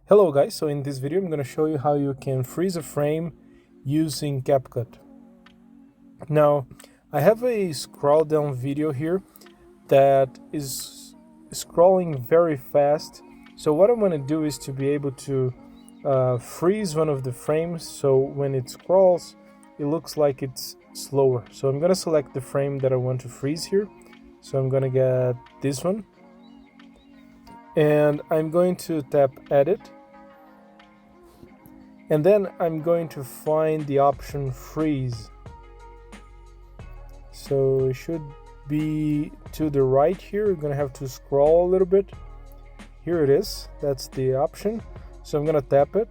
Hello guys, so in this video I'm going to show you how you can freeze a frame using Capcut. Now I have a scroll down video here that is scrolling very fast, so what I'm going to do is to be able to freeze one of the frames, so when it scrolls it looks like it's slower. So I'm going to select the frame that I want to freeze here, so I'm going to get this one and I'm going to tap edit. And then I'm going to find the option freeze. So it should be to the right here. You're gonna have to scroll a little bit. Here it is, that's the option. So I'm gonna tap it.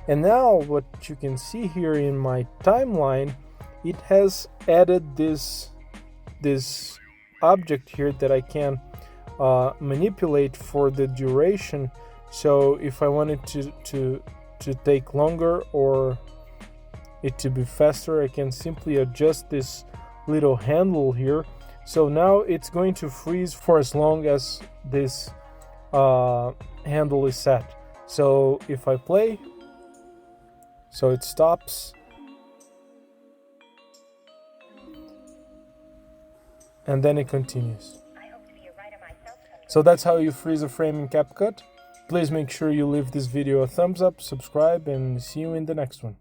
And now what you can see here in my timeline, it has added this object here that I can manipulate for the duration. So if I wanted to take longer or it to be faster, I can simply adjust this little handle here. So now it's going to freeze for as long as this handle is set. So if I play, so it stops and then it continues. So that's how you freeze a frame in Capcut. Please make sure you leave this video a thumbs up, subscribe, and see you in the next one.